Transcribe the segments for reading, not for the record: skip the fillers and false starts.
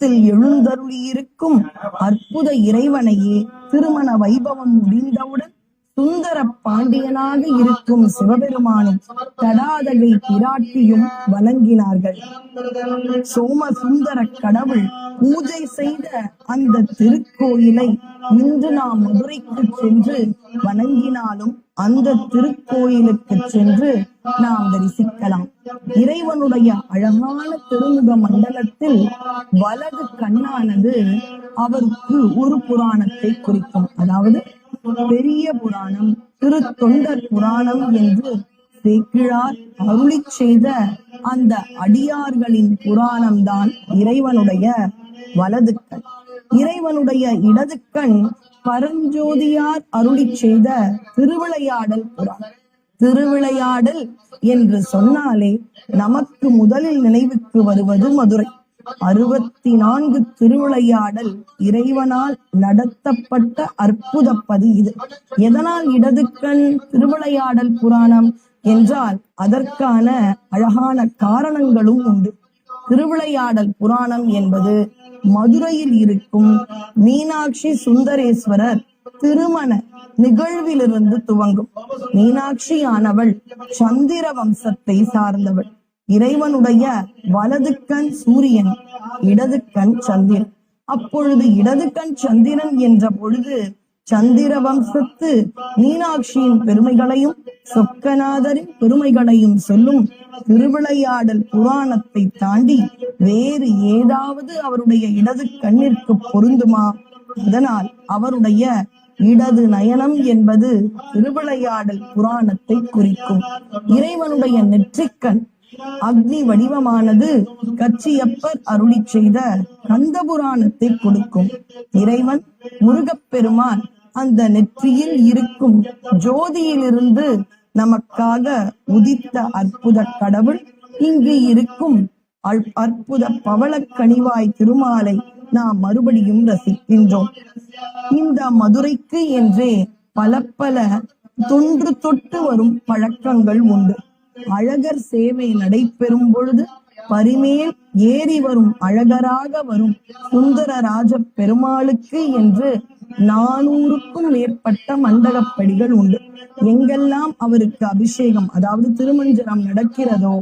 மண்டலத்தில் எழுந்தருளியிருக்கும் அற்புத இறைவனையே திருமண வைபவம் முடிந்தவுடன் சுந்தர பாண்டியனாக இருக்கும் சிவபெருமானும் தடாதகை பிராட்டியும் வணங்கினார்கள். சோமசுந்தர கடவுள் பூஜை செய்த அந்த திருக்கோயிலை இன்று நாம் மதுரைக்கு சென்று வணங்கினாலும் அந்த திருக்கோயிலுக்கு சென்று நாம் தரிசிக்கலாம். இறைவனுடைய அழகான திருமுக மண்டலத்தில் வலது கண்ணானது அவருக்கு ஒரு புராணத்தை குறிக்கும். அதாவது பெரிய புராணம், திருத்தொண்டர் புராணம் என்று சேக்கிழார் அருளி செய்த அந்த அடியார்களின் புராணம் தான் இறைவனுடைய வலது கண். இறைவனுடைய இடது கண் பரஞ்சோதியார் அருளி செய்த திருவிளையாடல் புராணம். திருவிளையாடல் என்று சொன்னாலே நமக்கு முதலில் நினைவுக்கு வருவது மதுரை. 64 திருவிளையாடல் இறைவனால் நடத்தப்பட்ட அற்புத பதி இது. எதனால் இடது கண் திருவிளையாடல் புராணம் என்றால் அதற்கான அழகான காரணங்களும் உண்டு. திருவிளையாடல் புராணம் என்பது மதுரையில் இருக்கும் மீனாட்சி சுந்தரேஸ்வரர் திருமண நிகழ்விலிருந்து துவங்கும். மீனாட்சி ஆனவள் சந்திர வம்சத்தை சார்ந்தவள். இறைவனுடைய வலது கண் சூரியன், இடது கண் சந்திரன். அப்பொழுது இடது கண் சந்திரன் என்ற பொழுது சந்திர வம்சத்து மீனாட்சியின் பெருமைகளையும் சொக்கநாதரின் பெருமைகளையும் சொல்லும் திருவிளையாடல் புராணத்தை தாண்டி வேறு ஏதாவது அவருடைய இடது கண்ணிற்கு பொருந்துமா? அதனால் அவருடைய இடது நயனம் என்பது திருவிளையாடல் புராணத்தை குறிக்கும். இறைவனுடைய நெற்றிக்கண் அக்னி வடிவமானது கச்சியப்பர் அருளி செய்த கந்த புராணத்தை கொடுக்கும். இறைவன் முருகப்பெருமான் அந்த நெற்றியில் இருக்கும் ஜோதியிலிருந்து நமக்காக உதித்த அற்புத கடவுள். இங்கு இருக்கும் அற்புத பவளக்கனிவாய் திருமாலை நாம் மறுபடியும் ரசிக்கின்றோம். இந்த மதுரைக்கு என்றே பல தொன்று தொட்டு வரும் பழக்கங்கள் உண்டு. அழகர் சேவை நடைபெறும் பொழுது பரிமேல் ஏறி வரும் அழகராக வரும் சுந்தரராஜ பெருமாளுக்கு என்று 400க்கும் மேற்பட்ட மண்டகப்படிகள் உண்டு. எங்கெல்லாம் அவருக்கு அபிஷேகம், அதாவது திருமஞ்சனம் நடக்கிறதோ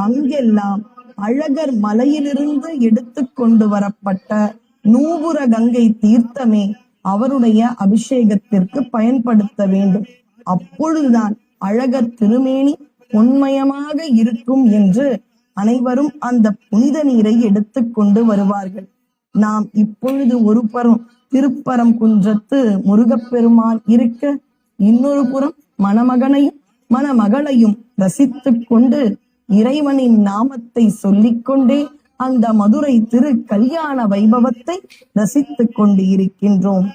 அங்கெல்லாம் அழகர் மலையிலிருந்து எடுத்து கொண்டு வரப்பட்ட நூபுர கங்கை தீர்த்தமே அவருடைய அபிஷேகத்திற்கு பயன்படுத்த வேண்டும். அப்பொழுதுதான் அழகர் திருமேனி பொன்மயமாக இருக்கும் என்று அனைவரும் அந்த புனித நீரை எடுத்து கொண்டு வருவார்கள். நாம் இப்பொழுது ஒரு புறம் திருப்பரங்குன்றத்து முருகப்பெருமான் இருக்க, இன்னொரு புறம் மணமகனையும் மணமகளையும் ரசித்துக் கொண்டு இறைவனின் நாமத்தை சொல்லிக்கொண்டே அந்த மதுரை திரு கல்யாண வைபவத்தை ரசித்துக் கொண்டு இருக்கின்றோம்.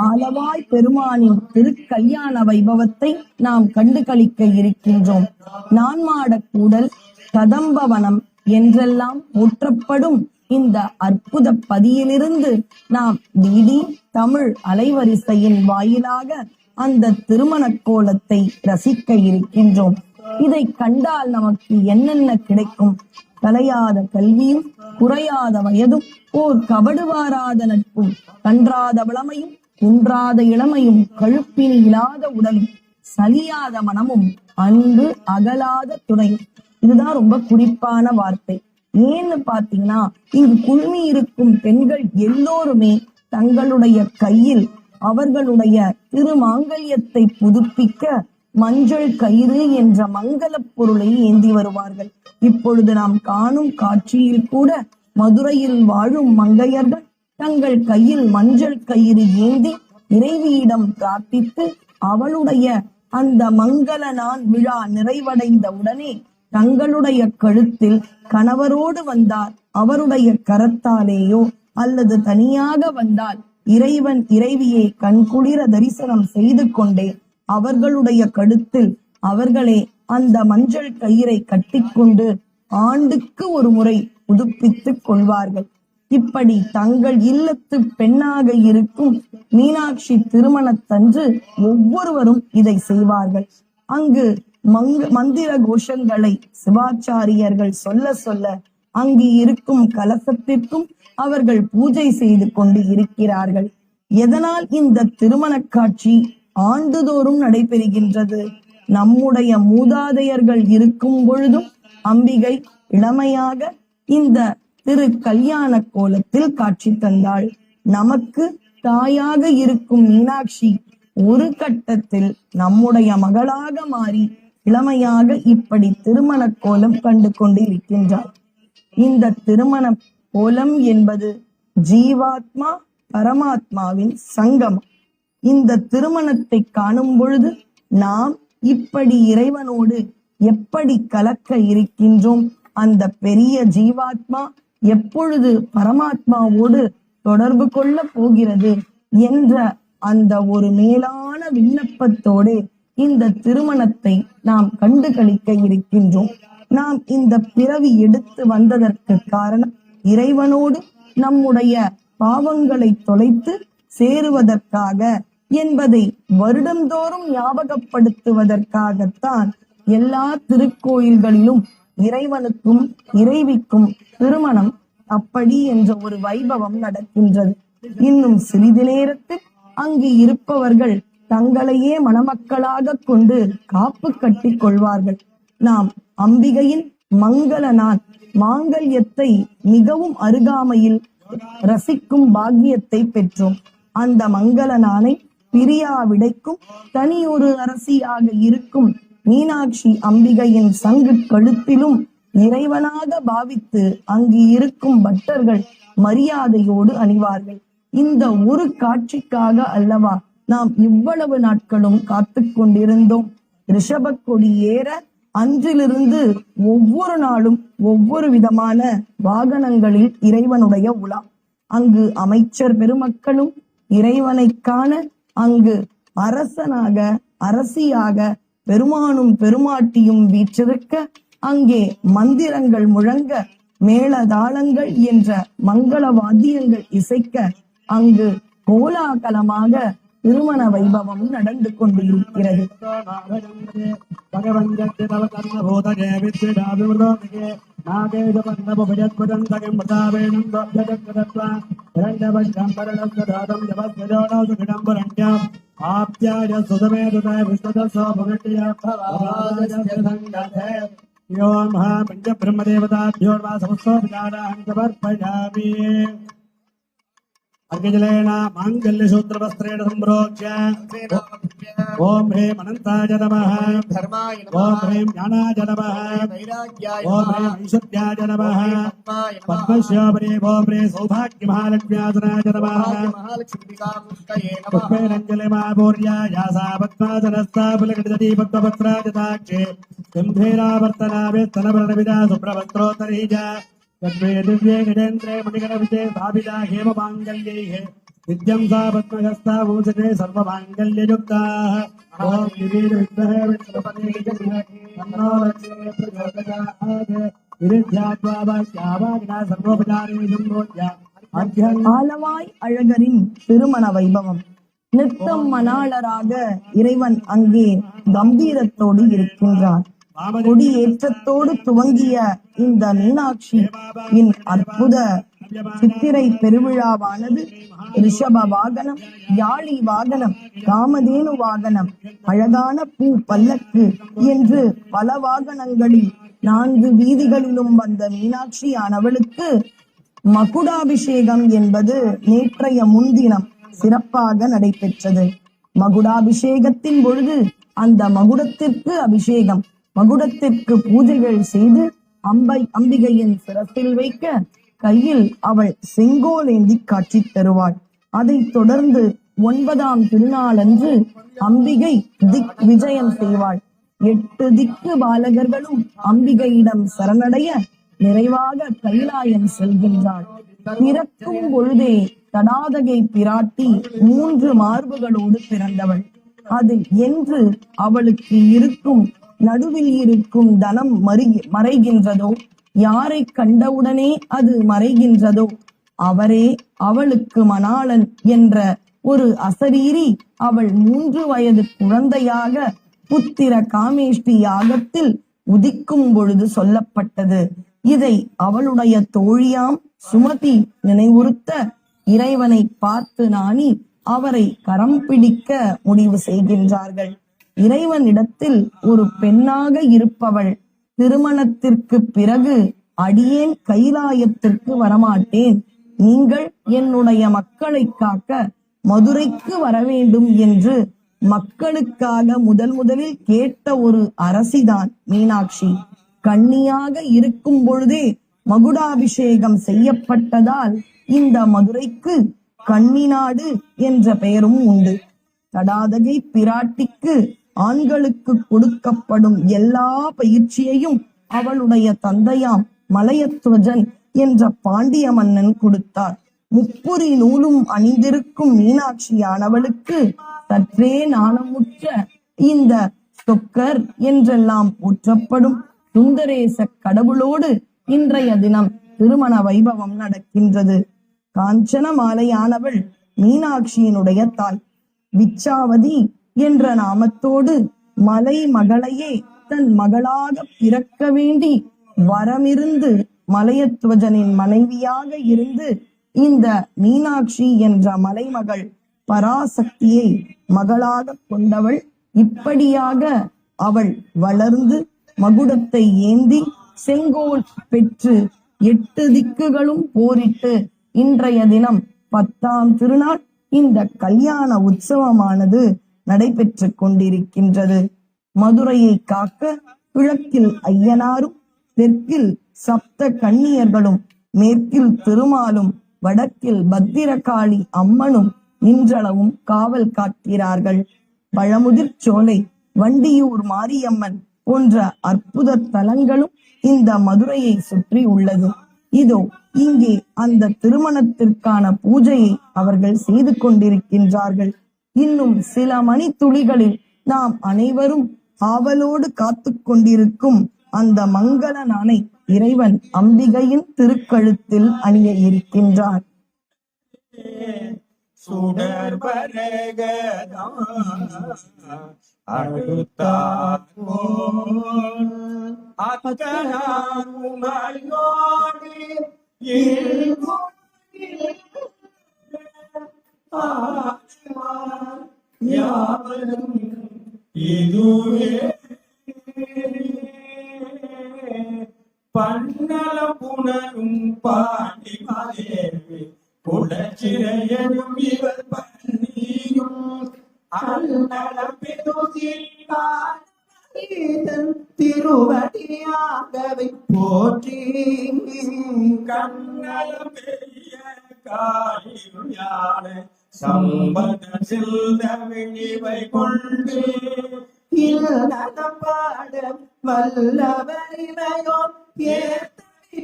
ஆலவாய் பெருமானின் திருக்கல்யாண வைபவத்தை நாம் கண்டு களிக்க இருக்கின்றோம். நான்மாடக்கூடல், கதம்பவனம் என்றெல்லாம் போற்றப்படும் இந்த அற்புத பதியிலிருந்து நாம் டிடி தமிழ் அலைவரிசையின் வாயிலாக அந்த திருமண கோலத்தை ரசிக்க இருக்கின்றோம். இதை கண்டால் நமக்கு என்னென்ன கிடைக்கும்? கலையாத கல்வியும், குறையாத வயதும், ஓர் கபடுவாராத நட்பும், கன்றாத வளமையும், குன்றாத இளமையும், கழுப்பினி இல்லாத உடலும், சலியாத மனமும் அன்பு அகலாத துணை. இதுதான் ரொம்ப குறிப்பான வார்த்தை. ஏன்னு பாத்தீங்கன்னா, இங்கு குழுமி இருக்கும் பெண்கள் எல்லோருமே தங்களுடைய கையில் அவர்களுடைய திருமாங்கல்யத்தை புதுப்பிக்க மஞ்சள் கயிறு என்ற மங்கள பொருளை ஏந்தி வருவார்கள். இப்பொழுது நாம் காணும் காட்சியில் கூட மதுரையில் வாழும் மங்கையர்கள் தங்கள் கையில் மஞ்சள் கயிறு ஏந்தி இறைவியிடம் பிரார்த்தித்து அவளுடைய அந்த மங்கள நாள் விழா நிறைவடைந்த உடனே தங்களுடைய கழுத்தில் கணவரோடு வந்தார் அவருடைய கரத்தாலேயோ அல்லது தனியாக வந்தால் இறைவன் இறைவியை கண்குளிர தரிசனம் செய்து கொண்டே அவர்களுடைய கழுத்தில் அவர்களே அந்த மஞ்சள் கயிறை கட்டிக்கொண்டு ஆண்டுக்கு ஒரு முறை புதுப்பித்துக் கொள்வார்கள். இப்படி தங்கள் இல்லத்து பெண்ணாக இருக்கும் மீனாட்சி திருமணத்தன்று ஒவ்வொருவரும் இதை செய்வார்கள். அங்கு மந்திர கோஷங்களை சிவாச்சாரியர்கள் சொல்ல சொல்ல அங்கு இருக்கும் கலசத்திற்கும் அவர்கள் பூஜை செய்து கொண்டு இருக்கிறார்கள். எதனால் இந்த திருமண காட்சி ஆண்டுதோறும் நடைபெறுகின்றது? நம்முடைய மூதாதையர்கள் இருக்கும் பொழுதும் அம்பிகை இளமையாக இந்த திரு கல்யாண கோலத்தில் காட்சி தந்தாள். நமக்கு தாயாக இருக்கும் மீனாட்சி ஒரு கட்டத்தில் நம்முடைய மகளாக மாறி இளமையாக இப்படி திருமண கோலம் கண்டு கொண்டு இருக்கின்றார். இந்த திருமண கோலம் என்பது ஜீவாத்மா பரமாத்மாவின் சங்கமம். இந்த திருமணத்தை காணும் பொழுது நாம் இப்படி இறைவனோடு எப்படி கலக்க இருக்கின்றோம், அந்த பெரிய ஜீவாத்மா எப்பொழுது பரமாத்மாவோடு தொடர்பு கொள்ள போகிறது என்ற அந்த ஒரு மேலான விண்ணப்பத்தோடு இந்த திருமணத்தை நாம் கண்டு களிக்க இருக்கின்றோம். நாம் இந்த பிறவி எடுத்து வந்ததற்கு காரணம் இறைவனோடு நம்முடைய பாவங்களை தொலைத்து சேருவதற்காக என்பதை வருடந்தோறும் ஞாபகப்படுத்துவதற்காகத்தான் எல்லா திருக்கோயில்களிலும் இறைவனுக்கும் இறைவிக்கும் திருமணம் அப்படி என்ற ஒரு வைபவம் நடக்கின்றது. இன்னும் சிறிது நேரத்தில் அங்கு இருப்பவர்கள் தங்களையே மணமக்களாக கொண்டு காப்பு கட்டி கொள்வார்கள். நாம் அம்பிகையின் மங்கள நாள் மாங்கல்யத்தை மிகவும் அருகாமையில் ரசிக்கும் பாக்கியத்தை பெற்றோம். அந்த மங்கள நாளை பிரியா விடைக்கும் தனியொரு அரசியாக இருக்கும் மீனாட்சி அம்பிகையின் சங்கு கழுத்திலும் இறைவனாக பாவித்து அங்கு இருக்கும் பக்தர்கள் மரியாதையோடு அணிவார்கள். இந்த ஒரு காட்சிக்காக அல்லவா நாம் இவ்வளவு நாட்களும் காத்து கொண்டிருந்தோம். ரிஷப கொடி ஏற அன்றிலிருந்து ஒவ்வொரு நாளும் ஒவ்வொரு விதமான வாகனங்களில் இறைவனுடைய உலா. அங்கு அமைச்சர் பெருமக்களும் இறைவனை காண அங்கு அரசனாக அரசியாக பெருமானும் பெருமாட்டியும் வீற்றிருக்க அங்கே மந்திரங்கள் முழங்க மேளதாளங்கள் என்ற மங்கள வாத்தியங்கள் இசைக்க அங்கு கோலாகலமாக திருமண வைபவம் நடந்து கொண்டிருக்கிறது. अर्घ्यजलेन माङ्गल्यसूत्रवस्त्रेण सम्प्रोक्ष्य ओम ह्रीं अनन्ताय नमः, ओम ह्रीं ज्ञानाय नमः, ओम ह्रीं ऐश्वर्याय नमः, पद्मश्योपरि ओम ह्रीं सौभाग्यमहालक्ष्म्यासनाय नमः, पुष्पेरञ्जलिमापूर्य यासा पद्मासनस्था पुलकितदी पद्मपत्राजताक्षे सिंहेरावर्तनावेत्तनवर्णविदा सुप्रवस्त्रोत्तरी च तद्वे दिव्ये गजेन्द्रे मणिगणविजये स्थापिता हेममाङ्गल्यैः विद्यं सा पद्महस्ता भूषणे सर्वमाङ्गल्ययुक्ताः ॐ दिवीर विद्महे विष्णुपते तन्नो लक्ष्मी प्रचोदयात् विरुद्ध्यात्वावाक्यावाग्ना सर्वोपचारे सम्भोज्य ஆலவாய் அழகரின் திருமண வைபவம். நித்தம் மணாளராக இறைவன் அங்கே கம்பீரத்தோடு இருக்கின்றார். கொடி ஏற்றத்தோடு துவங்கிய இந்த மீனாட்சி அற்புத சித்திரை பெருவிழாவானது ரிஷப வாகனம், யாழி வாகனம், காமதேனு வாகனம், அழகான பூ பல்லக்கு என்று பல வாகனங்களில் 4 வீதிகளிலும் வந்த மீனாட்சியானவளுக்கு மகுடாபிஷேகம் என்பது நேற்றைய முன்தினம் சிறப்பாக நடைபெற்றது. மகுடாபிஷேகத்தின் பொழுது அந்த மகுடத்திற்கு அபிஷேகம், மகுடத்திற்கு பூஜைகள் செய்து அம்பிகையின் சிரத்தில் வைக்க கையில் அவள் செங்கோல் ஏந்தி காட்சி தருவாள். அதைத் தொடர்ந்து 9ஆம் திருநாளன்று அம்பிகை திக் விஜயம் செய்வாள். 8 திக்கு பாலகர்களும் அம்பிகையிடம் சரணடைய நிறைவாக கைலாயம் செல்கின்றாள். பிறக்கும் பொழுதே தடாதகை பிராட்டி 3 மார்புகளோடு பிறந்தவள். அது என்று அவளுக்கு இருக்கும் நடுவில் இருக்கும் தனம் மறைகின்றதோ, யாரை கண்டவுடனே அது மறைகின்றதோ அவரே அவளுக்கு மணாளன் என்ற ஒரு அசரீரி அவள் 3 வயது குழந்தையாக புத்திர காமேஷ்டி யாகத்தில் உதிக்கும் பொழுது சொல்லப்பட்டது. இதை அவளுடைய தோழியாம் சுமதி நினைவுறுத்த இறைவனை பார்த்து நாணி அவரை கரம் பிடிக்க முடிவு செய்கின்றார்கள். இறைவனிடத்தில் ஒரு பெண்ணாக இருப்பவள் திருமணத்திற்கு பிறகு அடியேன் கைலாயத்திற்கு வரமாட்டேன், நீங்கள் என்னுடைய மக்களை காக்க மதுரைக்கு வர வேண்டும் என்று மக்களுக்காக முதலில் கேட்ட ஒரு அரசிதான் மீனாட்சி. கன்னியாக இருக்கும் பொழுதே மகுடாபிஷேகம் செய்யப்பட்டதால் இந்த மதுரைக்கு கன்னிநாடு என்ற பெயரும் உண்டு. தடாதகை பிராட்டிக்கு ஆண்களுக்கு கொடுக்கப்படும் எல்லா பயிற்சியையும் அவளுடைய தந்தையாம் மலையத்வஜன் என்ற பாண்டிய மன்னன் கொடுத்தார். முப்புரி நூலும் அணிந்திருக்கும் மீனாட்சியானவளுக்கு சற்றே நாணமுற்ற இந்த சொக்கர் என்றெல்லாம் போற்றப்படும் சுந்தரேச கடவுளோடு இன்றைய தினம் திருமண வைபவம் நடக்கின்றது. காஞ்சன மாலையானவள் மீனாட்சியினுடைய தாய். விச்சாவதி என்ற நாமத்தோடு மலை மகளையே தன் மகளாக பிறக்க வேண்டி வரமிருந்து மலையத்வஜனின் மனைவியாக இருந்து இந்த மீனாட்சி என்ற மலைமகள் பராசக்தியை மகளாக கொண்டவள். இப்படியாக அவள் வளர்ந்து மகுடத்தை ஏந்தி செங்கோல் பெற்று 8 திக்குகளும் போரிட்டு இன்றைய தினம் 10ஆம் திருநாள் இந்த கல்யாண உற்சவமானது நடைபெற்று கொண்டிருக்கின்றது. மதுரையை காக்க கிழக்கில் ஐயனாரும், தெற்கில் சப்த கன்னியர்களும், மேற்கில் திருமாலும், வடக்கில் பத்திரகாளி அம்மனும் இன்றளவும் காவல் காக்கிறார்கள். பழமுதிர் சோலை, வண்டியூர் மாரியம்மன் போன்ற அற்புத தலங்களும் இந்த மதுரையை சுற்றி உள்ளது. இதோ இங்கே அந்த திருமணத்திற்கான பூஜையை அவர்கள் செய்து கொண்டிருக்கின்றார்கள். இன்னும் சில மணித்துளிகளில் நாம் அனைவரும் ஆவலோடு காத்து கொண்டிருக்கும் அந்த மங்கள நாணை இறைவன் அம்பிகையின் திருக்கழுத்தில் அணிய இருக்கின்றார். இதுவே பன்னல புனரும் பாண்டி மதேவி குலச்சிறையனும் இவர் பன்னியும் அன்னலம் பெருதன் திருவடியாகவை போற்றி கண்ணலம் பெரிய காளியான சம்பத செல்தமிழிவை கொண்டு பாட வல்லவரிமையோர்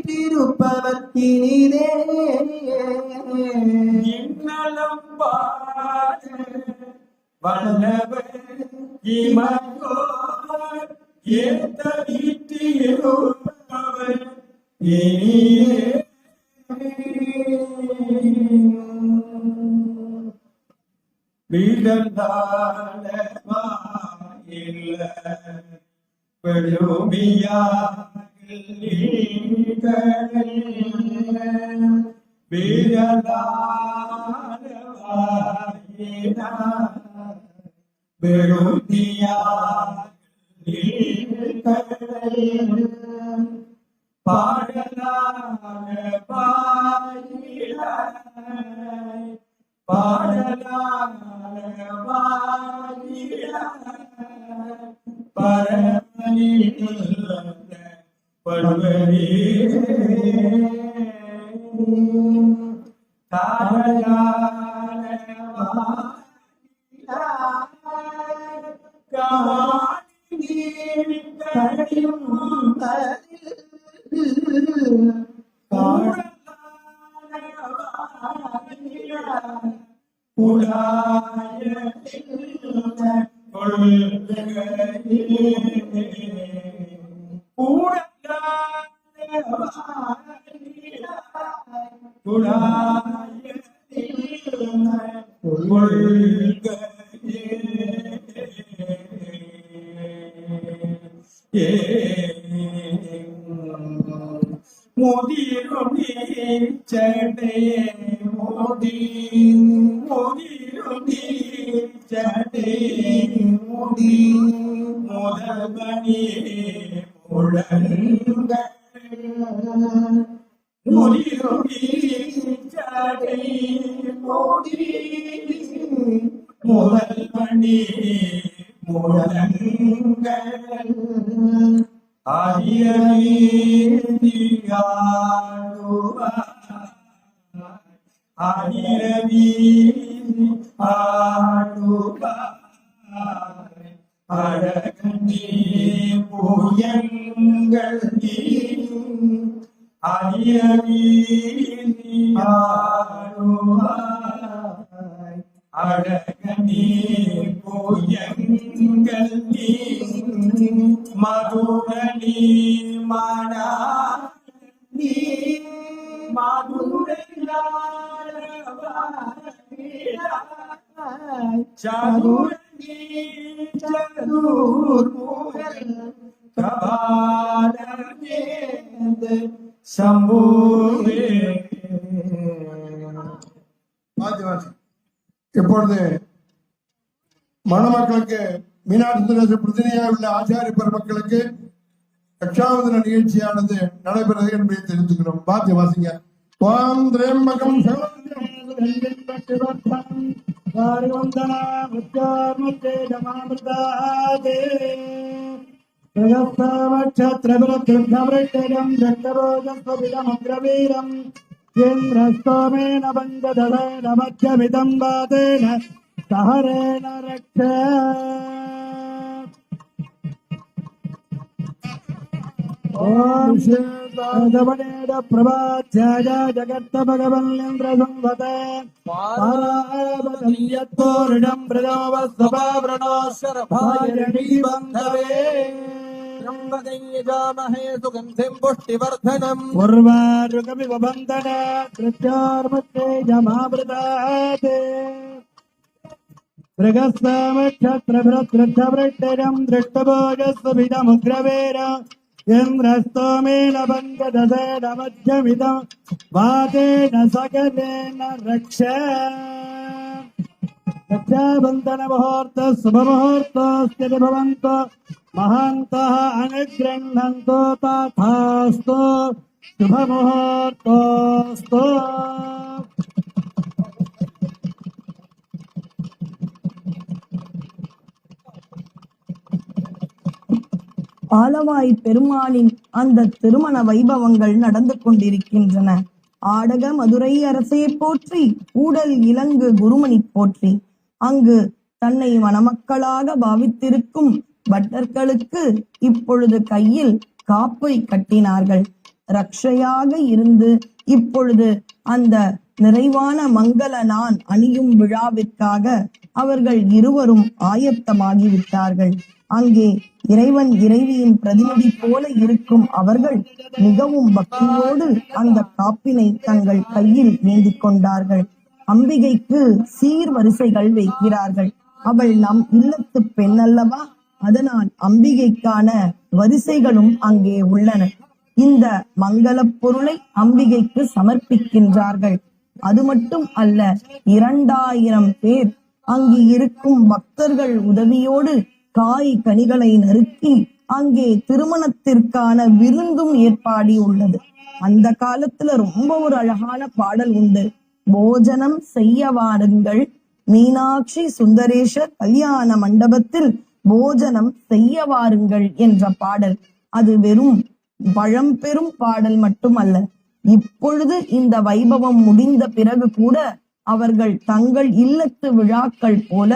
திருப்பவர்க்கினிலே இன்னலம் பாட வல்லவர் இமையோர் ஏத்த வீட்டியோர் இனியே இப்பொழுது மணமக்களுக்கு மீனாட்சி பிரதிநிதியாக உள்ள ஆச்சாரிய பெருமக்களுக்கு ரட்சாவதன நிகழ்ச்சியானது நடைபெறுகிறது என்பதை தெரிவித்துக்கிறோம். பாத்திய வாசிங்க. ஓம் திரேம்பகம் केन्द्रस्तोमेन बन्धदलेन मध्यमिदं वातेन सहरेण रक्ष ॐ प्रभाध्याय जगत्त भगवन्यन्द्रसंवते पारावतन्यत्तोरिणं प्रजोवस्वभावृणोश्वरभायणी बन्धवे जामहे सुगन्धिं पुष्टिवर्धनम् उर्वारुकमिव बन्धन कृत्योर्मध्ये जमावृतात् मृगस्तामक्षत्रभृत्रभृष्टिरं दृष्टभोजस्वभिदमुग्रवेर इन्द्रस्तोमेन बन्धदसेन मध्यमिदं वातेन सकलेन रक्ष रक्षाबन्धन मुहूर्त शुभमुहूर्तस्थिति भवन्तु महान्तः अनुगृह्णन्तु तथास्तु शुभमुहूर्तोऽस्तु ஆலவாய் பெருமானின் அந்த திருமண வைபவங்கள் நடந்து கொண்டிருக்கின்றன. ஆடக மதுரை அரசே போற்றி, ஊடல் இலங்கு குருமணி போற்றி. அங்கு தன்னை மணமக்களாக பாவித்திருக்கும் பட்டர்களுக்கு இப்பொழுது கையில் காப்பை கட்டினார்கள். ரக்ஷையாக இருந்து இப்பொழுது அந்த நிறைவான மங்கள நான் அணியும் விழாவிற்காக அவர்கள் இருவரும் ஆயத்தமாகிவிட்டார்கள். அங்கே இறைவன் இறைவியின் பிரதிநிதி போல இருக்கும் அவர்கள் மிகவும் பக்தியோடு அந்த காப்பினை தங்கள் கையில் ஏந்திக் கொண்டார்கள். அம்பிகைக்கு சீர் வரிசைகள் வைக்கிறார்கள். அவள் நம் இல்லத்து பெண் அல்லவா, அதனால் அம்பிகைக்கான வரிசைகளும் அங்கே உள்ளன. இந்த மங்களப் பொருளை அம்பிகைக்கு சமர்ப்பிக்கின்றார்கள். அது மட்டும் அல்ல, 2000 பேர் அங்கு இருக்கும் பக்தர்கள் உதவியோடு காய் கனிகளை நறுக்கி அங்கே திருமணத்திற்கான விருந்தும் ஏற்பாடி உள்ளது. அந்த காலத்துல ரொம்ப ஒரு அழகான பாடல் உண்டு. போஜனம் செய்ய வாருங்கள், மீனாட்சி சுந்தரேஷர் கல்யாண மண்டபத்தில் போஜனம் செய்ய வாருங்கள் என்ற பாடல். அது வெறும் பழம்பெரும் பாடல் மட்டுமல்ல, இப்பொழுது இந்த வைபவம் முடிந்த பிறகு கூட அவர்கள் தங்கள் இல்லத்து விழாக்கள் போல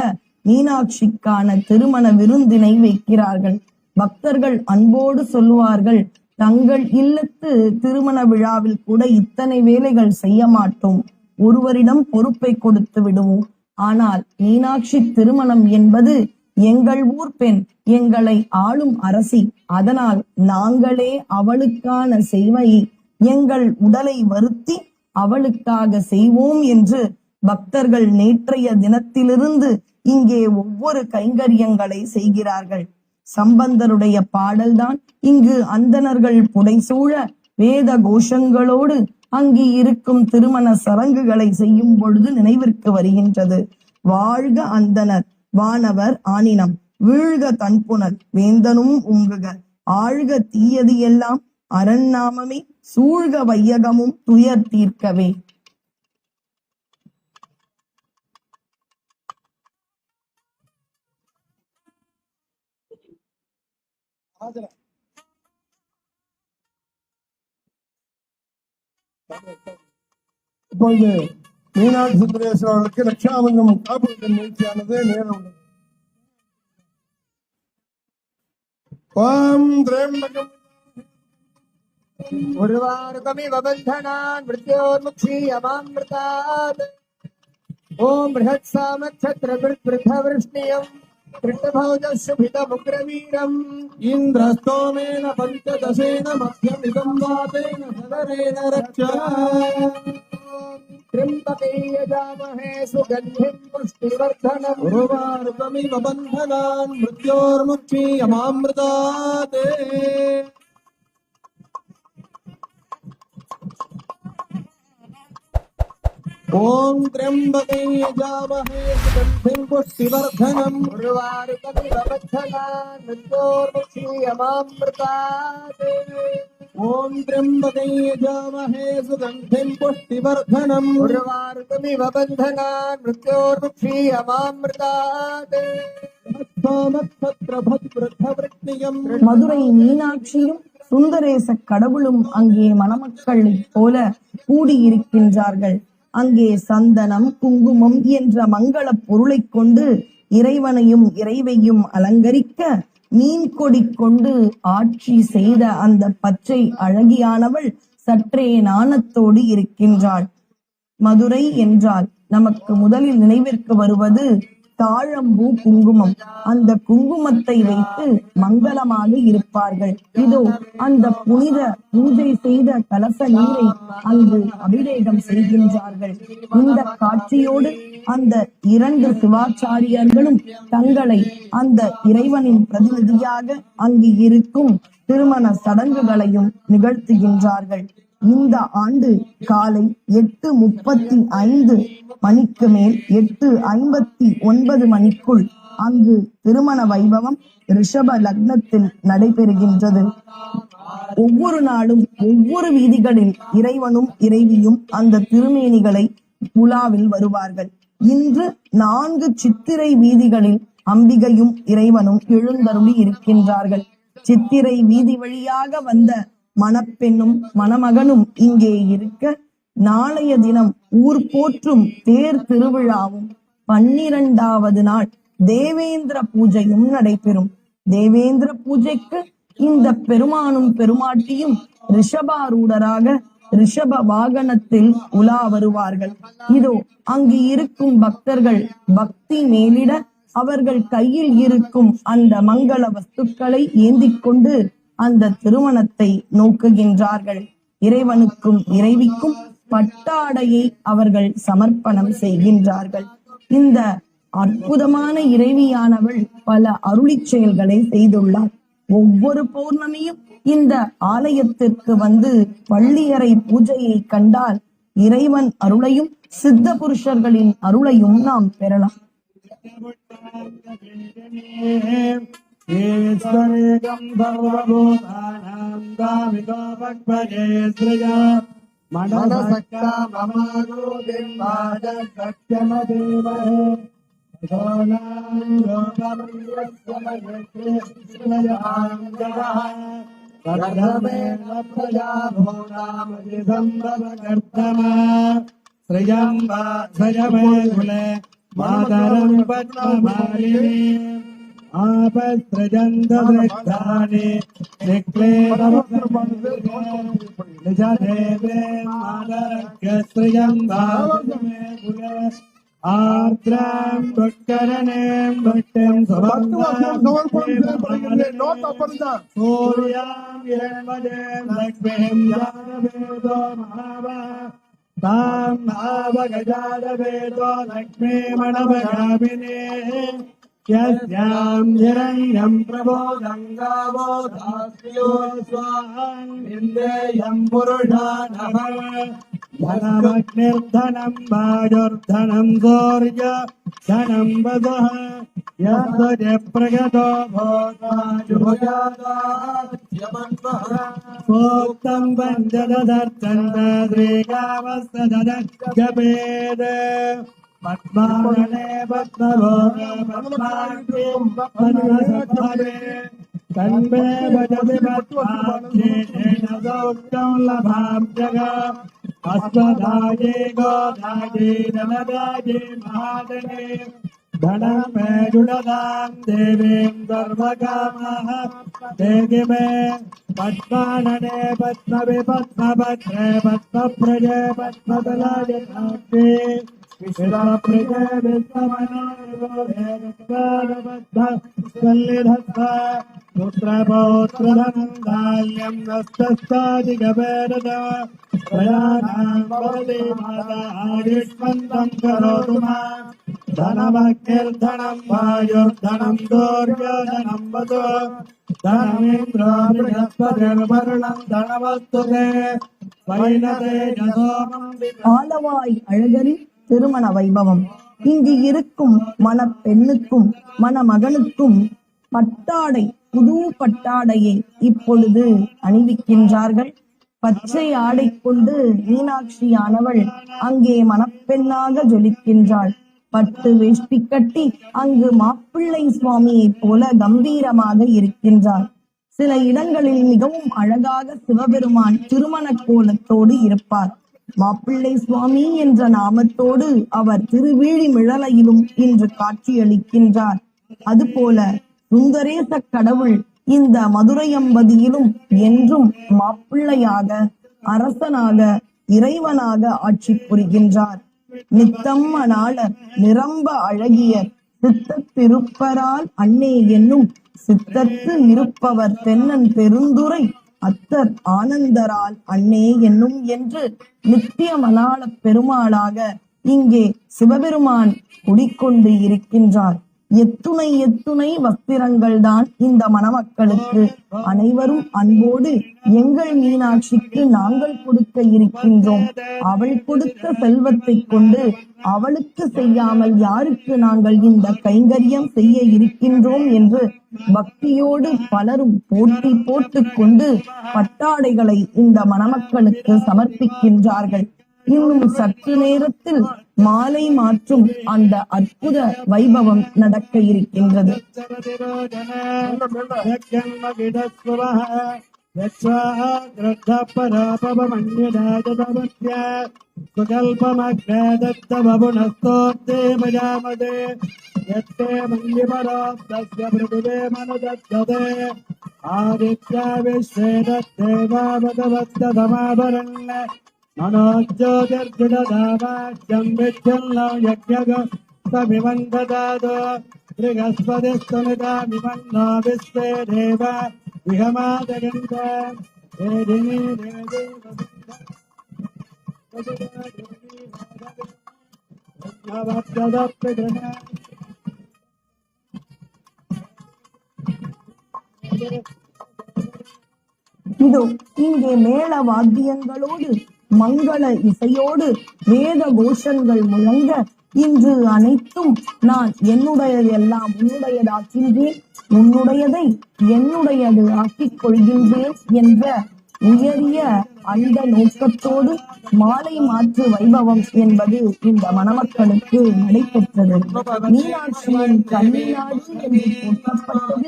மீனாட்சிக்கான திருமண விருந்தினை வைக்கிறார்கள். பக்தர்கள் அன்போடு சொல்லுவார்கள், தங்கள் இல்லத்து திருமண விழாவில் கூட இத்தனை வேலைகள் செய்ய மாட்டோம், ஒருவரிடம் பொறுப்பை கொடுத்து விடுவோம். ஆனால் மீனாட்சி திருமணம் என்பது எங்கள் ஊர் பெண், எங்களை ஆளும் அரசி, அதனால் நாங்களே அவளுக்கான சேவையை எங்கள் உடலை வருத்தி அவளுக்காக செய்வோம் என்று பக்தர்கள் நேற்றைய தினத்திலிருந்து இங்கே ஒவ்வொரு கைங்கரியங்களை செய்கிறார்கள். சம்பந்தருடைய பாடல்தான் இங்கு அந்தணர்கள் புடைசூழ வேத கோஷங்களோடு அங்கு இருக்கும் திருமண சடங்குகளை செய்யும் பொழுது நினைவிற்கு வருகின்றது. வாழ்க அந்தணர், வானவர் ஆனினம், வீழ்க தன்புணர், வேந்தனும் உங்குக, ஆழ்க தீயது எல்லாம் அரண்நாமமே, சூழ்க வையகமும் துயர் தீர்க்கவே. இப்பொழுது மீனாட்சி சுந்தரேஸ்வரர் அவர்களுக்கு ரட்சாபந்தம் காப்பு நிகழ்ச்சியானது நேரம். ஓம் திரேம்பகம் उर्वारुकमिव बन्धनान् मृत्योर्मुक्षीयमामृतात्। ॐ बृहत्सामच्छत्रवृद्धवृष्णियम् कृष्णभौजशुभितमुग्रवीरम् इन्द्रस्तोमेन पञ्चदशेन मध्यमिदं वातेन सदरेण रक्षा। त्र्यम्बके यजामहे सुगन्धिं पुष्टिवर्धनम्। उर्वारुकमिव बन्धनान् मृत्योर्मुक्षीयमामृतात्। ॐ त्र्यम्बके यजामहे सुगन्धिं पुष्टिवर्धनम्। उर्वारुकमिव बन्धनान् मृत्योर्मुक्षीयमामृतात्। ॐ त्र्यम्बके यजामहे सुगन्धिं पुष्टिवर्धनम्। उर्वारुकमिव बन्धनान् मृत्योर्मुक्षीयमामृतात्। மதுரை மீனாட்சியும் சுந்தரேச கடவுளும் அங்கே மணமக்களைப் போல கூடியிருக்கின்றார்கள். அங்கே சந்தனம், குங்குமம் என்ற மங்கள பொருளை கொண்டு இறைவனையும் இறைவையும் அலங்கரிக்க மீன் கொடி கொண்டு ஆட்சி செய்த அந்த பச்சை அழகியானவள் சற்றே நாணத்தோடு இருக்கின்றாள். மதுரை என்றால் நமக்கு முதலில் நினைவிற்கு வருவது தாழம்பூ குங்குமம். அந்த குங்குமத்தை வைத்து மங்களமாக இருப்பார்கள். இதோ அந்த புனித பூஜை செய்த கலச நீரை அங்கு அபிஷேகம் செய்கின்றார்கள். இந்த காட்சியோடு அந்த 2 சிவாச்சாரியர்களும் தங்களை அந்த இறைவனின் பிரதிநிதியாக அங்கு இருக்கும் திருமண சடங்குகளையும் நிகழ்த்துகின்றார்கள். இந்த ஆண்டு காலை 8:35 மணிக்கு மேல் 8:59 மணிக்குள் அங்கு திருமண வைபவம் ரிஷப லக்னத்தில் நடைபெறுகின்றது. ஒவ்வொரு நாளும் ஒவ்வொரு வீதிகளில் இறைவனும் இறைவியும் அந்த திருமேனிகளை உலாவில் வருவார்கள். இன்று 4 சித்திரை வீதிகளில் அம்பிகையும் இறைவனும் எழுந்தருளி இருக்கின்றார்கள். சித்திரை வீதி வழியாக வந்த மணப்பெண்ணும் மணமகனும் இங்கே இருக்க, நாளைய தினம் ஊர் போற்றும் தேர் திருவிழாவும் 12வது நாள் தேவேந்திர பூஜையும் நடைபெறும். தேவேந்திர பூஜைக்கு இந்த பெருமானும் பெருமாட்டியும் ரிஷபாரூடராக ரிஷப வாகனத்தில் உலா வருவார்கள். இதோ அங்கு இருக்கும் பக்தர்கள் பக்தி மேலிட அவர்கள் கையில் இருக்கும் அந்த மங்கள வஸ்துக்களை ஏந்திக் கொண்டு அந்த திருமணத்தை நோக்குகின்றார்கள். இறைவனுக்கும் இறைவிக்கும் பட்டாடையை அவர்கள் சமர்ப்பணம் செய்கின்றார்கள். இந்த அற்புதமான இறைவியானவள் பல அருளிச் செயல்களை செய்துள்ளார். ஒவ்வொரு பௌர்ணமியும் இந்த ஆலயத்திற்கு வந்து பள்ளியறை பூஜையை கண்டால் இறைவன் அருளையும் சித்த புருஷர்களின் அருளையும் நாம் பெறலாம். ईश्वरेकं सर्वभूतानां दामितो भक्तये श्रिया मनसक्ता ममानो बिम्बादसत्यमदेवहे सोनां योगमयस्यमयस्यमयं जगः कर्तमेन प्रजा भूतामधिसम्भवकर्तमा श्रियं वा स्वयमे कुले मातरं पद्ममालिनी आपस्त्रजन्तदृष्टानि निजदेवे मातरस्य मे कुले आर्द्रां दुष्करणें भक्तिं सूर्यां हिरण्मये लक्ष्मीं जानवेदो महावा तां भावगजादवेदो लक्ष्मीमणवगामिने यस्यां हिरण्यं प्रबोधं गावो धास्यो स्वाहां इन्द्रेयं पुरुषानभः धनमग्निर्धनं वायुर्धनं सूर्य धनं वसुः यस्य प्रगतो भूताजुभुजादास्यमन्वः सूक्तं पञ्चदशर्चन्द्रद्रेकावस्तदजपेद पद्मानने पद्मलोके तन्मे भजति पद्माक्षेण सौख्यं लभां जगा अस्मदाये गोदाये नमदाये महादने धनं मे जुडदां देवीं सर्वकामः देहि मे पद्मानने पद्मवे पद्मभद्रे पद्मप्रजे पद्मदलाय साक्षी विश्वप्रिये विश्वमनोरबद्ध पुत्रपौत्रधनं धान्यं नस्तस्तादिगवेरद प्रयाणां भवति माता आयुष्मन्तं करोतु मां धनमग्निर्धनं वायुर्धनं दूर्योधनं वसु धनमिन्द्रो बृहस्पतिर्वरुणं धनवस्तु ते वैनतेजसो ஆலவாய் அழகரின் திருமண வைபவம். இங்கு இருக்கும் மணப்பெண்ணுக்கும் மணமகனுக்கும் பட்டாடை, புது பட்டாடையை இப்பொழுது அணிவிக்கின்றார்கள். பச்சை ஆடை கொண்டு மீனாட்சியானவள் அங்கே மணப்பெண்ணாக ஜொலிக்கின்றாள். பட்டு வேஷ்டி கட்டி அங்கு மாப்பிள்ளை சுவாமியைப் போல கம்பீரமாக இருக்கின்றார். சில இடங்களில் மிகவும் அழகாக சிவபெருமான் திருமண கோலத்தோடு இருப்பார். மாப்பிள்ளை சுவாமி என்ற நாமத்தோடு அவர் திருவீழிமிழலையிலும் இன்று காட்சியளிக்கின்றார். அதுபோல சுந்தரேச கடவுள் இந்த மதுரையம்பதியிலும் என்றும் மாப்பிள்ளையாக, அரசனாக, இறைவனாக ஆட்சி புரிகின்றார். நித்தம் அநாளர் நிரம்ப அழகியர் சித்தத்திருப்பரால் அன்னே என்னும் சித்தத்து இருப்பவர் தென்னன் பெருந்துரை அத்தர் ஆனந்தரால் அன்னே என்னும் என்று நித்திய மணாள பெருமாளாக இங்கே சிவபெருமான் குடிக்கொண்டு இருக்கின்றார். எத்துணை எத்துணை வஸ்திரங்கள் தான் இந்த மணமக்களுக்கு. அனைவரும் அன்போடு எங்கள் மீனாட்சிக்கு நாங்கள் கொடுக்க இருக்கின்றோம், அவள் கொடுத்த செல்வத்தை கொண்டு அவளுக்கு செய்யாமல் யாருக்கு நாங்கள் இந்த கைங்கரியம் செய்ய இருக்கின்றோம் என்று பக்தியோடு பலரும் போட்டி போட்டுக் கொண்டு பட்டாடைகளை இந்த மணமக்களுக்கு சமர்ப்பிக்கின்றார்கள். இன்னும் சற்று நேரத்தில் மாலை மாற்றும் அந்த அற்புத வைபவம் நடக்க இருக்கின்றது. आदित्य विश्वे देवा भगवत् समाभरन् मनोज्योतिर्जुडदावाक्यं विच्छिन्नो यज्ञग समिमं ददातु बृहस्पतिस्तनुजामिमन्नो विश्वे देव विहमादयन्त वेदिनी देवी இதோ இங்கே மேள வாத்தியங்களோடு மங்கள இசையோடு வேத கோஷங்கள் முழங்க இன்று அனைத்தும் நான் என்னுடையதெல்லாம் உன்னுடையதாக்கின்றேன், உன்னுடையதை என்னுடையது ஆக்கிக் கொள்கின்றேன் என்ற உயரிய அந்த நோக்கத்தோடு மாலை மாற்று வைபவம் என்பது இந்த மணமக்களுக்கு நடைபெற்றது. மீனாட்சியின் கன்னிநாடு என்று போற்றப்பட்டது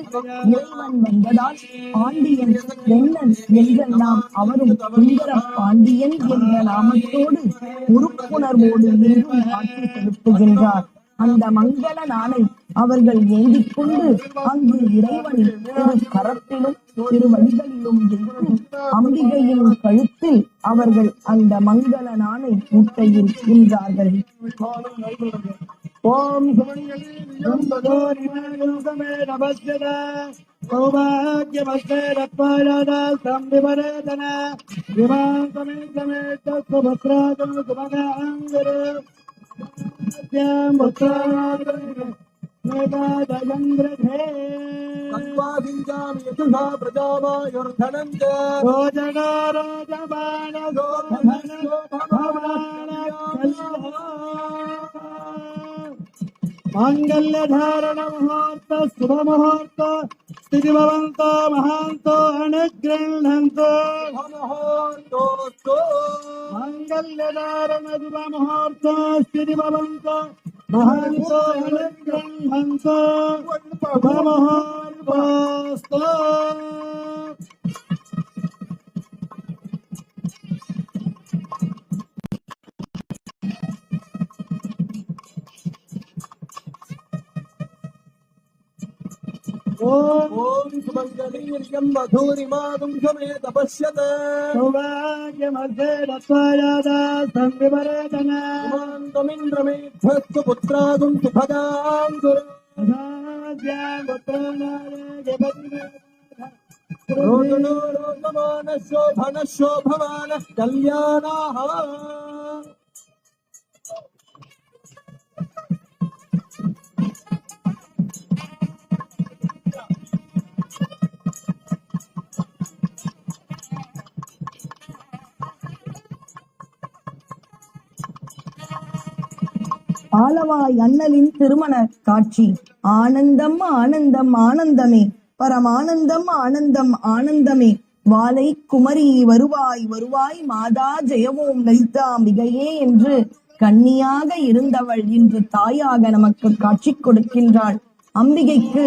இறைவன் வந்ததால் பாண்டியன் வெண்ணன் என்றெல்லாம் அவரும் சுந்தர பாண்டியன் என்ற நாமத்தோடு பொறுப்புணர்வோடு இன்றும் காட்சி செலுத்துகின்றார். அந்த மங்கள நாளை அவர்கள் ஏந்திக் கொண்டு அங்கு இறைவனின் திரு கரத்திலும் திருவடிகளிலும் வைத்து அம்பிகையின் கழுத்தில் அவர்கள் அந்த மங்கள நாளை ஊட்ட இருக்கின்றார்கள். ஓம் சுமங்கலீ நமஸ்தே சௌபாகியமஸ்தே ரத்வாயாத சம்பிவரேதன விமான் சமேத சுபத்ராதம் சுபகாங்கரே तत्त्वादिञ्जामि यशुषा प्रजावायुर्धनञ्च मांगल्यधारण मुहूर्त शुभ मुहूर्त स्थिति भवन्तो महान्तो अनुगृह्णन्तो मांगल्यधारण शुभ मुहूर्त स्थिति भवन्तो महान्तो अनुगृह्णन्तो शुभ मुहूर्तोऽस्तु ओम सुमंगलीर्यं मधुरिमागुं समेत पश्यत सौभाग्यमस्ते रत्वायादा संविवरेदन मान्तमिन्द्रमेद्धस्तु पुत्रागुं सुभगां गुरु रोदनो रोदमानः शोभनः शोभमानः कल्याणाः ஆலவாய் அண்ணலின் திருமண காட்சி. ஆனந்தம் ஆனந்தம் ஆனந்தமே, பரமானந்தம் ஆனந்தம் ஆனந்தமே, வாலை குமரி வருவாய் வருவாய் மாதா ஜெயவோம் லலிதாம்பிகையே என்று கன்னியாக இருந்தவள் இன்று தாயாக நமக்கு காட்சி கொடுக்கின்றாள். அம்பிகைக்கு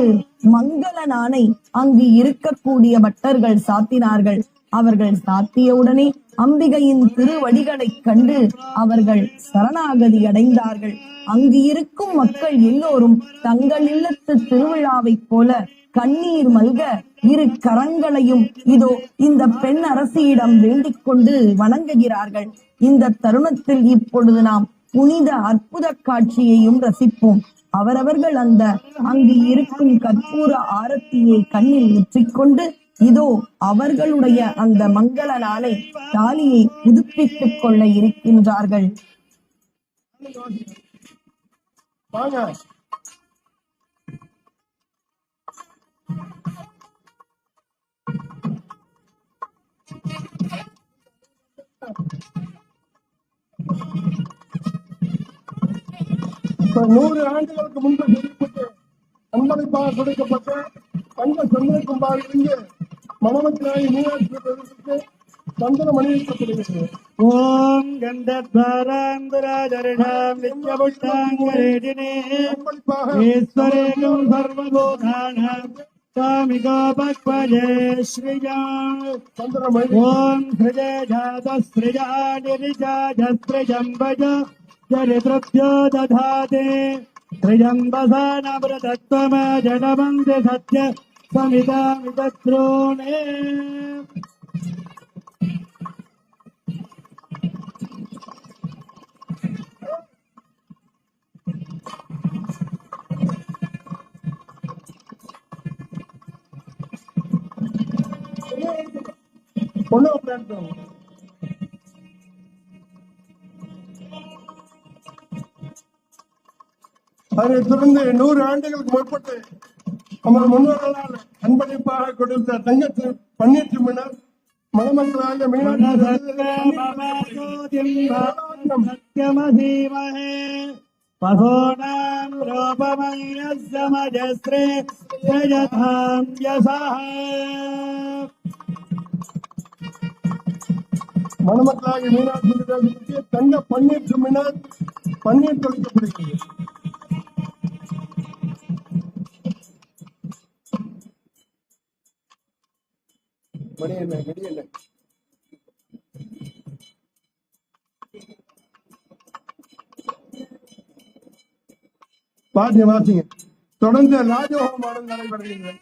மங்கள நாணை அங்கு இருக்கக்கூடிய பட்டர்கள் சாத்தினார்கள். அவர்கள் சாத்தியவுடனே அம்பிகையின் திருவடிகளைக் கண்டு அவர்கள் சரணாகதி அடைந்தார்கள். அங்கு இருக்கும் மக்கள் எல்லோரும் தங்கள் இல்லத்து திருவிழாவைப் போல கண்ணீர் மல்க இரு கரங்களையும் இதோ இந்த பெண் அரசியிடம் வேண்டிக் கொண்டு வணங்குகிறார்கள். இந்த தருணத்தில் இப்பொழுது நாம் புனித அற்புத காட்சியையும் ரசிப்போம். அவரவர்கள் அந்த அங்கு இருக்கும் கற்பூர ஆரத்தியை கண்ணில் ஊற்றிக்கொண்டு இதோ அவர்களுடைய அந்த மங்கள நாளை தாலியை புதுப்பித்துக் கொள்ள இருக்கின்றார்கள். இப்ப 100 ஆண்டுகளுக்கு முன்பு செய்யப்பட்டு அன்பளிப்பாக கொடுக்கப்பட்ட தங்க சந்திரகுமாரிலிருந்து மணமக்கிறாய் மீனாட்சி பிரதேசத்துக்கு சந்திரம் அணிவிக்கப்படுகிறது. ஓம் கந்தத்வாராந்தராஜரிஷாம் நித்யபுஷ்டாங்கரேடினே ஈஸ்வரேகம் சர்வபூதானாம் स्वामिको भक्वजे श्रियाम् ओम सृजे जातस्त्रिजा निरिजाजस्त्रिजम्बज चरितृभ्यो दधाते त्रिजम्बसानव्रतत्वमजडमन्ति सत्य समितामितद्रोणे அதைத் தொடர்ந்து 100 ஆண்டுகளுக்கு முற்பட்டு நமது முன்னோர்களால் அன்பளிப்பாக கொடுத்த தங்கத்தில் பன்னீர் சிம்மினர் மணமக்களாக सत्यमधीमहे पशूनां रूपमयस्समजस्रे जयतां यशः மணமக்களாக மீனாட்சி தங்க பன்னீர் சுமினால் பன்னீர் தொழிக்கப்படுகிறது. மணி என்ன கடி என்ன பாட்டிய வாசிங்க. தொடர்ந்து ராஜஹோமமானது நடைபெறுகிறது.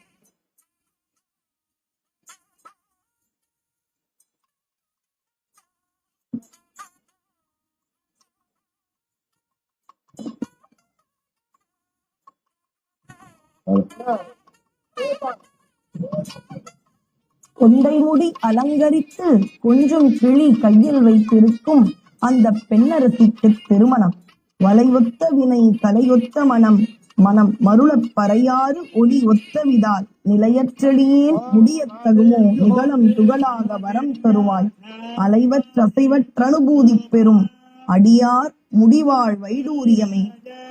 கொண்டை முடி அலங்கரித்து கொஞ்சம் கிளி கையில் வைத்திருக்கும் அந்த பெண்ணரசிக்கு திருமணம். வலையொத்த வினை தலையொத்த மனம் மனம் மருளப் பறையாறு ஒலி ஒத்தவிதால் நிலையற்றடியேன் முடியத்தகுமோ நிகழம் துகளாக வரம் தருவாய் அலைவற்றசைவற்றனுபூதி பெறும் அடியார் முடிவாழ் வைடூரியமே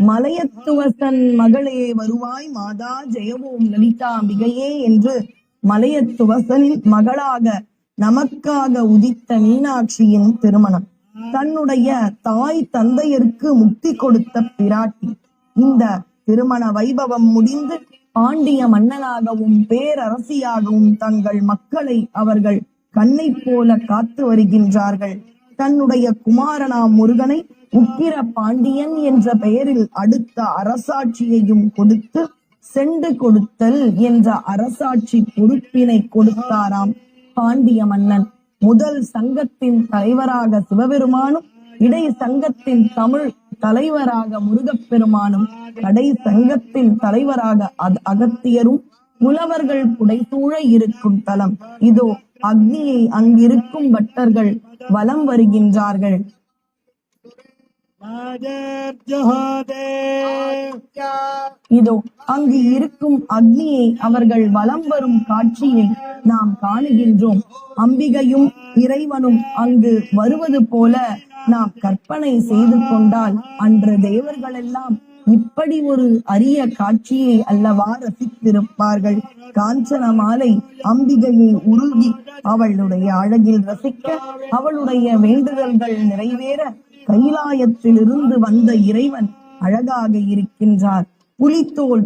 மலையத்துவசன் மகளே வருவாய் மாதா ஜெயவோம் லலிதாம்பிகையே என்று மலையத்துவசனின் மகளாக நமக்காக உதித்த மீனாட்சியின் திருமணம். தன்னுடைய தாய் தந்தையருக்கு முக்தி கொடுத்த பிராட்டி. இந்த திருமண வைபவம் முடிந்து பாண்டிய மன்னனாகவும் பேரரசியாகவும் தங்கள் மக்களை அவர்கள் கண்ணை போல காத்து வருகின்றார்கள். தன்னுடைய குமாரனாம் முருகனை உக்கிர பாண்டியன் என்ற பெயரில் அடுத்த அரசாட்சியையும் கொடுத்து செண்டு கொடுத்தல் என்ற அரசாட்சி பொறுப்பினை கொடுத்தாராம் பாண்டிய மன்னன். முதல் சங்கத்தின் தலைவராக சிவபெருமானும், இடை சங்கத்தின் தமிழ் தலைவராக முருகப்பெருமானும், கடை சங்கத்தின் தலைவராக அகத்தியரும் புலவர்கள் புடைசூழ இருக்கும் தலம். இதோ அக்னியை அங்கிருக்கும் பட்டர்கள் வலம் வருகின்றார்கள். இதோ அங்கு இருக்கும் அக்னியை அவர்கள் வலம் வரும் காட்சியை நாம் காணுகின்றோம். அம்பிகையும் இறைவனும் அங்கு வருவது போல நாம் கற்பனை செய்து கொண்டால் அன்று தேவர்கள் எல்லாம் இப்படி ஒரு அரிய காட்சியை அல்லவா ரசித்திருப்பார்கள். காஞ்சன மாலை அம்பிகையை உருகி அவளுடைய அழகில் ரசிக்க, அவளுடைய வேண்டுதல்கள் நிறைவேற கைலாயத்திலிருந்து வந்த இறைவன் அழகாக இருக்கின்றார். புலித்தோல்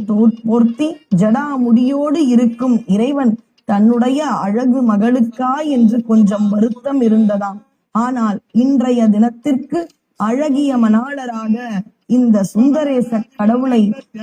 போர்த்தி ஜடாமுடியோடு இருக்கும் இறைவன் தன்னுடைய அழகு மகளுக்கா என்று கொஞ்சம் வருத்தம் இருந்ததாம். ஆனால் இன்றைய தினத்திற்கு அழகிய மணாளராக இந்த சுந்தரேச கடவுளை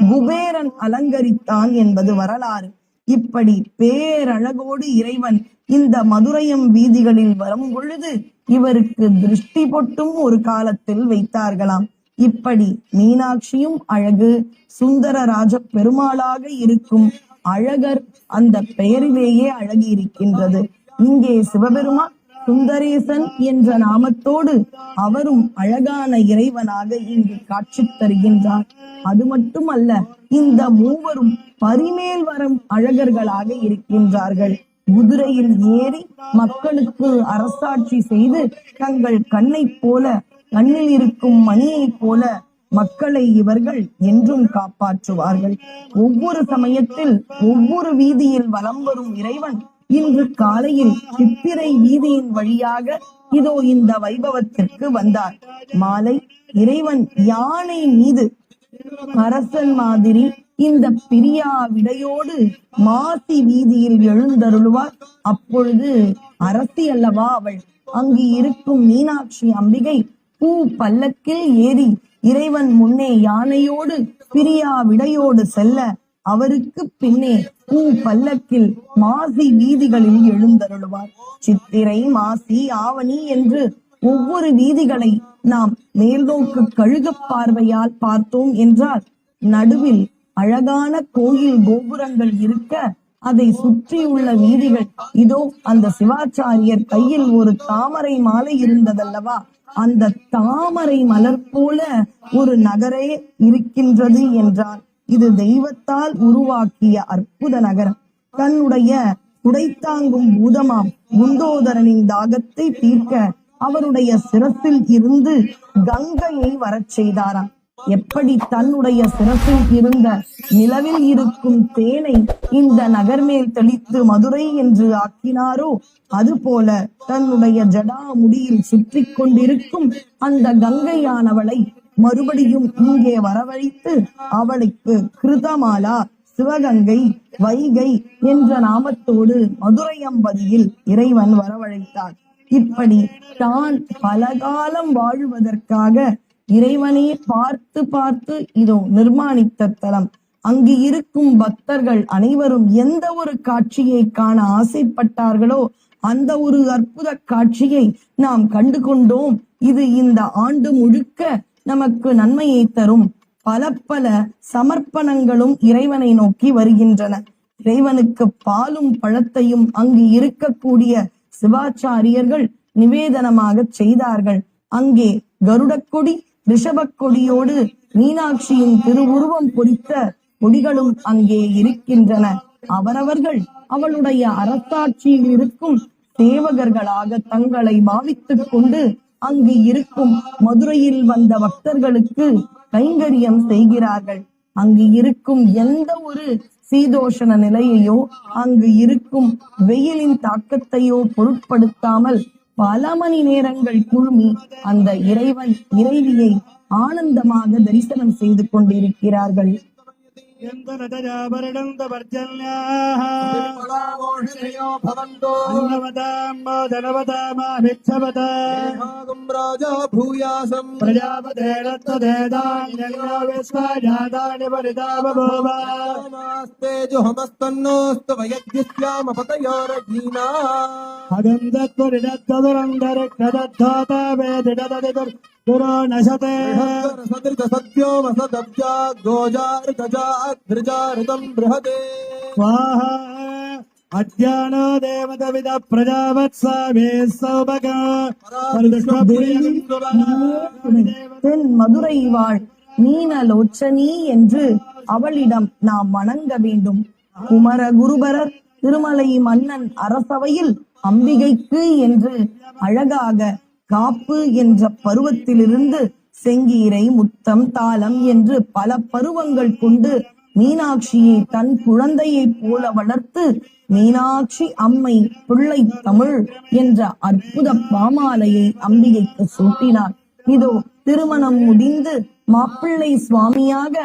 குபேரன் அலங்கரித்தான் என்பது வரலாறு. இப்படி பேரழகோடு இறைவன் இந்த மதுரையம் வீதிகளில் வரும் பொழுது இவருக்கு திருஷ்டி பொட்டும் ஒரு காலத்தில் வைத்தார்களாம். இப்படி மீனாட்சியும் அழகு, சுந்தரராஜ பெருமாளாக இருக்கும் அழகர் அந்த பெயரிலேயே அழகி இருக்கின்றது. இங்கே சிவபெருமான் சுந்தரேசன் என்ற நாமத்தோடு அவரும் அழகான இறைவனாக இங்கு காட்சி தருகின்றார். அது மட்டுமல்ல, இந்த மூவரும் பரிமேல் வரும் அழகர்களாக இருக்கின்றார்கள். குதிரையில் ஏறி மக்களுக்கு அரசாட்சி செய்து தங்கள் கண்ணை போல, கண்ணில் இருக்கும் மணியை போல மக்களை இவர்கள் என்றும் காப்பாற்றுவார்கள். ஒவ்வொரு சமயத்தில் ஒவ்வொரு வீதியில் வலம் வரும் இறைவன் இன்று காலையில் சித்திரை வீதியின் வழியாக இதோ இந்த வைபவத்திற்கு வந்தார். மாலை இறைவன் யானை மீது அரசன் மாதிரி இந்த பிரியா விடையோடு மாசி வீதியில் எழுந்தருளுவார். அப்பொழுது அரசி அல்லவா அவள். அங்கு இருக்கும் மீனாட்சி அம்பிகை பூ பல்லக்கில் ஏறி இறைவன் முன்னே யானையோடு பிரியா விடையோடு செல்ல, அவருக்கு பின்னே பூ பல்லக்கில் மாசி வீதிகளில் எழுந்தருளுவார். சித்திரை, மாசி, ஆவணி என்று ஒவ்வொரு வீதிகளை நாம் மேல்நோக்கு கழுகு பார்வையால் பார்த்தோம் என்றால் நடுவில் அழகான கோயில் கோபுரங்கள் இருக்க, அதை சுற்றியுள்ள வீதிகள், இதோ அந்த சிவாச்சாரியர் கையில் ஒரு தாமரை மாலை இருந்ததல்லவா, அந்த தாமரை மலர் போல ஒரு நகரே இருக்கின்றது என்றால் இது தெய்வத்தால் உருவாக்கிய அற்புத நகரம். தன்னுடைய குடைத்தாங்கும் பூதமாம் குண்டோதரனின் தாகத்தை தீர்க்க அவருடைய சிரசில் இருந்து கங்கையை வரச் செய்தாராம். எப்படி தன்னுடைய சிரசில் இருந்த நிலவில் இருக்கும் தேனை இந்த நகர் மேல் தெளித்து மதுரை என்று ஆக்கினாரோ அதுபோல தன்னுடைய ஜடா முடியில் சுற்றி கொண்டிருக்கும் அந்த கங்கையானவளை மறுபடியும் இங்கே வரவழைத்து அவளுக்கு கிருதமாலா, சிவகங்கை, வைகை என்ற நாமத்தோடு மதுரை அம்பதியில் இறைவன் வரவழைத்தார். இப்படி தான் பலகாலம் வாழ்வதற்காக இறைவனே பார்த்து பார்த்து இதோ நிர்மாணித்த தலம். அங்கு இருக்கும் பக்தர்கள் அனைவரும் எந்த ஒரு காட்சியை காண ஆசைப்பட்டார்களோ அந்த ஒரு அற்புத காட்சியை நாம் கண்டு கொண்டோம். இது இந்த ஆண்டு முழுக்க நமக்கு நன்மையை தரும். பல பல சமர்ப்பணங்களும் இறைவனை நோக்கி வருகின்றன. இறைவனுக்கு பாலும் பழத்தையும் அங்கு இருக்கக்கூடிய சிவாச்சாரியர்கள் நிவேதனமாக செய்தார்கள். அங்கே கருடக்கொடி, ரிஷபக் கொடியோடு மீனாட்சியின் திருவுருவம் பொறித்த கொடிகளும் அங்கே இருக்கின்றன. அவரவர்கள் அவளுடைய அரசாட்சியில் இருக்கும் சேவகர்களாக தங்களை பாவித்துக் கொண்டு அங்கு இருக்கும் மதுரையில் வந்த பக்தர்களுக்கு கைங்கரியம் செய்கிறார்கள். அங்கு இருக்கும் எந்த ஒரு சீதோஷண நிலையையோ அங்கு இருக்கும் வெயிலின் தாக்கத்தையோ பொருட்படுத்தாமல் பல மணி நேரங்கள் குழுமி அந்த இறைவியை ஆனந்தமாக தரிசனம் செய்து கொண்டிருக்கிறார்கள். ராஜா பூயாசம் பிரஜாபதேஜுஹமஸ்தன்னோஸ்து வயஜ்யஸ்யாம பதயோரஜீனா சத்யோமசதப்ஜா கோஜார்கஜாத்ரிஜாரிதம் ப்ரஹதே स्वाहा अज्ञानो देवतविद प्रजावत्सामे सौभग தென் மதுரை வாழ் மீனலோச்சனி என்று அவளிடம் நாம் வணங்க வேண்டும். குமர குருபரர் திருமலை மன்னன் அரசவையில் அம்பிகைக்கு என்று அழகாக காப்பு என்ற பருவத்திலிருந்து செங்கீரை, முத்தம், தாளம் என்று பல பருவங்கள் கொண்டு மீனாட்சியை தன் குழந்தையை போல வளர்த்து மீனாட்சி அம்மை பிள்ளை தமிழ் என்ற அற்புத பாமாலையை அம்பிகைக்கு சூட்டினார். இதோ திருமணம் முடிந்து மாப்பிள்ளை சுவாமியாக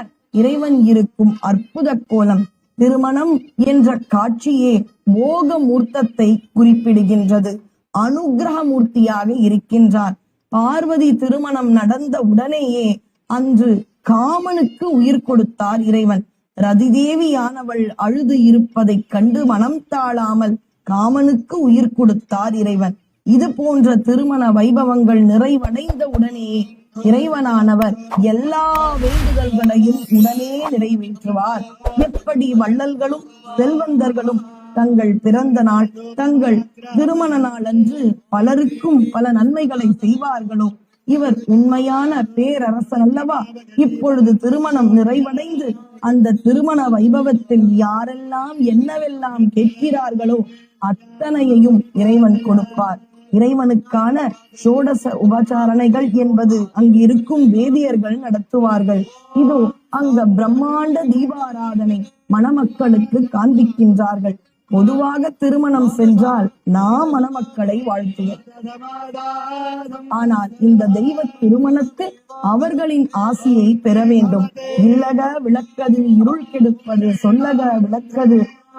இறைவன் இருக்கும் அற்புத கோலம். திருமணம் என்ற காட்சியே போக மூர்த்தத்தை குறிப்பிடுகின்றது. அனுகிரக மூர்த்தியாக இருக்கின்றார். பார்வதி திருமணம் நடந்த உடனேயே அன்று காமனுக்கு உயிர் கொடுத்தார் இறைவன். ரதிதேவியானவள் அழுது இருப்பதைக் கண்டு மனம் தாழாமல் காமனுக்கு உயிர் கொடுத்தார் இறைவன். இது போன்ற திருமண வைபவங்கள் நிறைவடைந்த உடனேயே இறைவனானவர் எல்லா வேண்டுதல்களையும் உடனே நிறைவேற்றுவார். எப்படி வள்ளல்களும் செல்வந்தர்களும் தங்கள் பிறந்த நாள், தங்கள் திருமண நாள் அன்று பலருக்கும் பல நன்மைகளை செய்வார்களோ, இவர் உண்மையான பேரரசன் அல்லவா? இப்பொழுது திருமணம் நிறைவடைந்து அந்த திருமண வைபவத்தில் யாரெல்லாம் என்னவெல்லாம் கேட்கிறார்களோ அத்தனையையும் இறைவன் கொடுப்பார். இறைவனுக்கான ஷோடச உபச்சாரணைகள் என்பது அங்கு இருக்கும் வேதியர்கள் நடத்துவார்கள். இதோ அங்க பிரம்மாண்ட தீபாராதனை மணமக்களுக்கு காண்பிக்கின்றார்கள். பொதுவாக திருமணம் சென்றால் நாம் மணமக்களை வாழ்த்துவோம். ஆனால் இந்த தெய்வ திருமணத்தில் அவர்களின் ஆசியை பெற வேண்டும். இல்லக விளக்கது இருள் கெடுப்பது, சொல்லக விளக்கது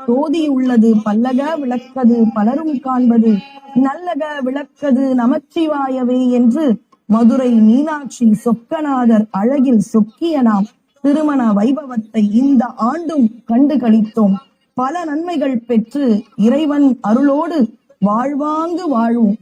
தோதி உள்ளது, பல்லக விளக்கது பலரும் காண்பது, நல்லக விளக்கது நமச்சிவாயவே என்று மதுரை மீனாட்சி சொக்கநாதர் அழகில் சொக்கிய நாம் திருமண வைபவத்தை இந்த ஆண்டும் கண்டு களித்தோம். பல நன்மைகள் பெற்று இறைவன் அருளோடு வாழ்வாங்கு வாழ்வோம்.